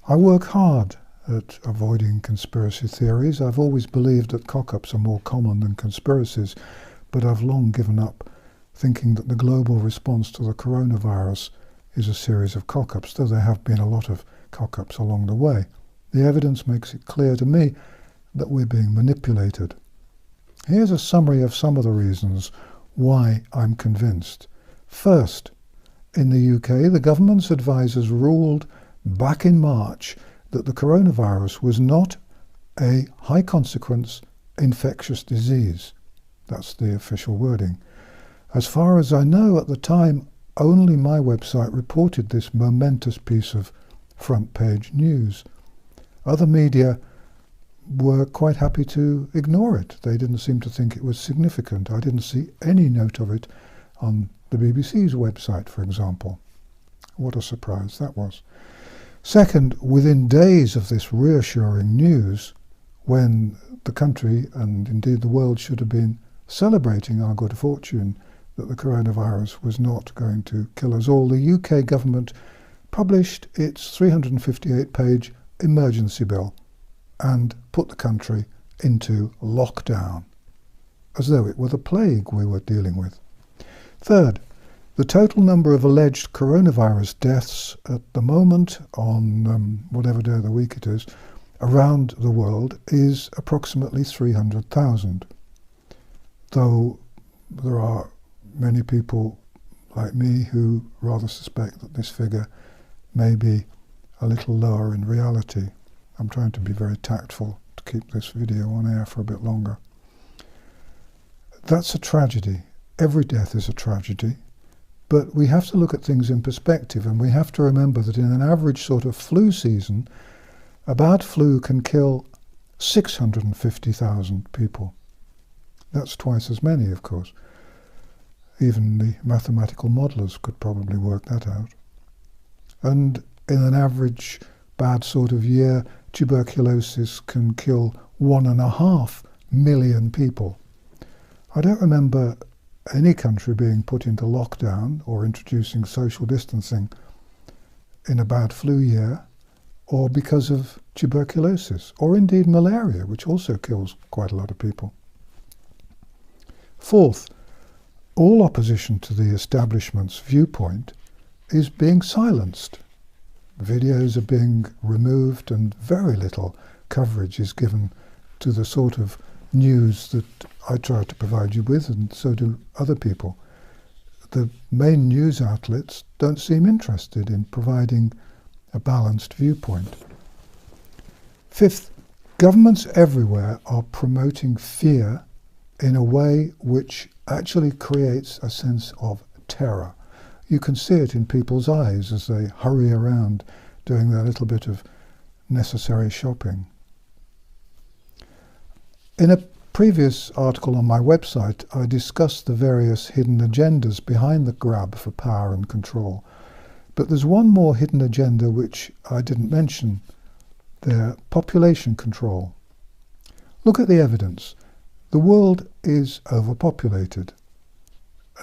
I work hard at avoiding conspiracy theories. I've always believed that cock-ups are more common than conspiracies, but I've long given up thinking that the global response to the coronavirus is a series of cock-ups, though there have been a lot of cock-ups along the way. The evidence makes it clear to me that we're being manipulated. Here's a summary of some of the reasons why I'm convinced. First, in the UK, the government's advisors ruled back in March that the coronavirus was not a high-consequence infectious disease. That's the official wording. As far as I know, at the time, only my website reported this momentous piece of front-page news. Other media were quite happy to ignore it. They didn't seem to think it was significant. I didn't see any note of it on the BBC's website, for example. What a surprise that was. Second, within days of this reassuring news, when the country and indeed the world should have been celebrating our good fortune that the coronavirus was not going to kill us all, the UK government published its 358-page emergency bill and put the country into lockdown, as though it were the plague we were dealing with. Third, the total number of alleged coronavirus deaths at the moment, on whatever day of the week it is, around the world is approximately 300,000. Though there are many people like me who rather suspect that this figure may be a little lower in reality. I'm trying to be very tactful to keep this video on air for a bit longer. That's a tragedy. Every death is a tragedy. But we have to look at things in perspective, and we have to remember that in an average sort of flu season, a bad flu can kill 650,000 people. That's twice as many, of course. Even the mathematical modelers could probably work that out. And in an average bad sort of year, tuberculosis can kill 1.5 million people. I don't remember any country being put into lockdown or introducing social distancing in a bad flu year, or because of tuberculosis, or indeed malaria, which also kills quite a lot of people. Fourth, all opposition to the establishment's viewpoint is being silenced. Videos are being removed and very little coverage is given to the sort of news that I try to provide you with, and so do other people. The main news outlets don't seem interested in providing a balanced viewpoint. Fifth, governments everywhere are promoting fear in a way which actually creates a sense of terror. You can see it in people's eyes as they hurry around doing their little bit of necessary shopping. In a previous article on my website, I discussed the various hidden agendas behind the grab for power and control. But there's one more hidden agenda which I didn't mention there: population control. Look at the evidence. The world is overpopulated,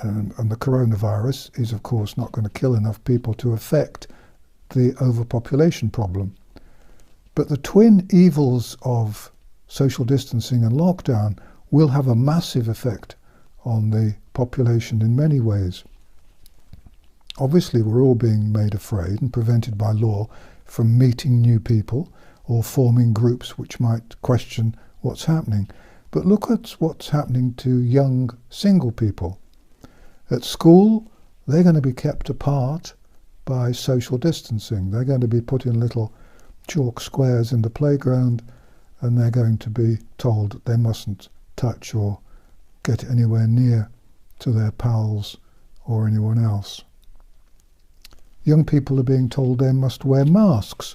and the coronavirus is of course not going to kill enough people to affect the overpopulation problem. But the twin evils of social distancing and lockdown will have a massive effect on the population in many ways. Obviously, we're all being made afraid and prevented by law from meeting new people or forming groups which might question what's happening. But look at what's happening to young single people. At school, they're going to be kept apart by social distancing. They're going to be put in little chalk squares in the playground, and they're going to be told that they mustn't touch or get anywhere near to their pals or anyone else. Young people are being told they must wear masks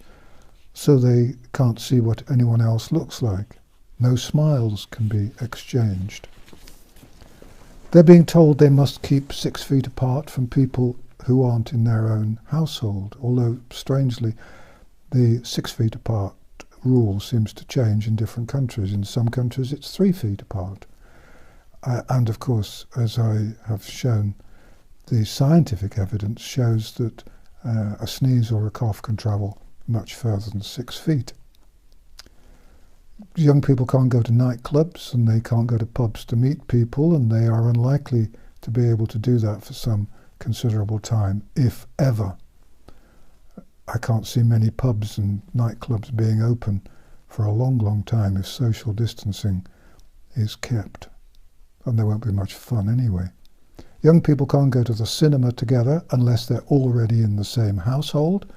so they can't see what anyone else looks like. No smiles can be exchanged. They're being told they must keep 6 feet apart from people who aren't in their own household, although strangely the 6 feet apart rule seems to change in different countries. In some countries it's 3 feet apart. And of course, as I have shown, the scientific evidence shows that a sneeze or a cough can travel much further than 6 feet. Young people can't go to nightclubs and they can't go to pubs to meet people, and they are unlikely to be able to do that for some considerable time, if ever. I can't see many pubs and nightclubs being open for a long, long time if social distancing is kept. And there won't be much fun anyway. Young people can't go to the cinema together unless they're already in the same household.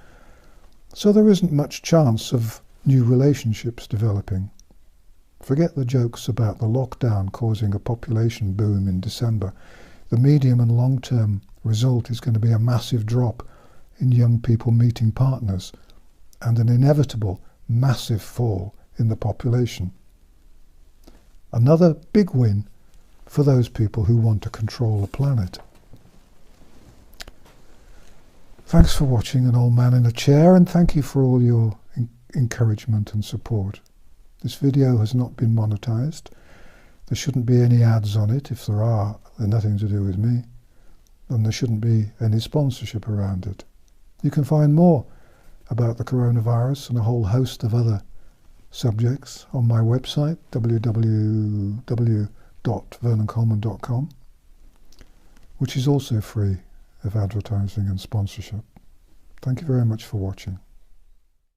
So there isn't much chance of new relationships developing. Forget the jokes about the lockdown causing a population boom in December. The medium and long-term result is going to be a massive drop in young people meeting partners and an inevitable massive fall in the population. Another big win for those people who want to control the planet. Thanks for watching An Old Man in a Chair, and thank you for all your encouragement and support. This video has not been monetized. There shouldn't be any ads on it. If there are, they're nothing to do with me. And there shouldn't be any sponsorship around it. You can find more about the coronavirus and a whole host of other subjects on my website, www.vernoncoleman.com, which is also free of advertising and sponsorship. Thank you very much for watching.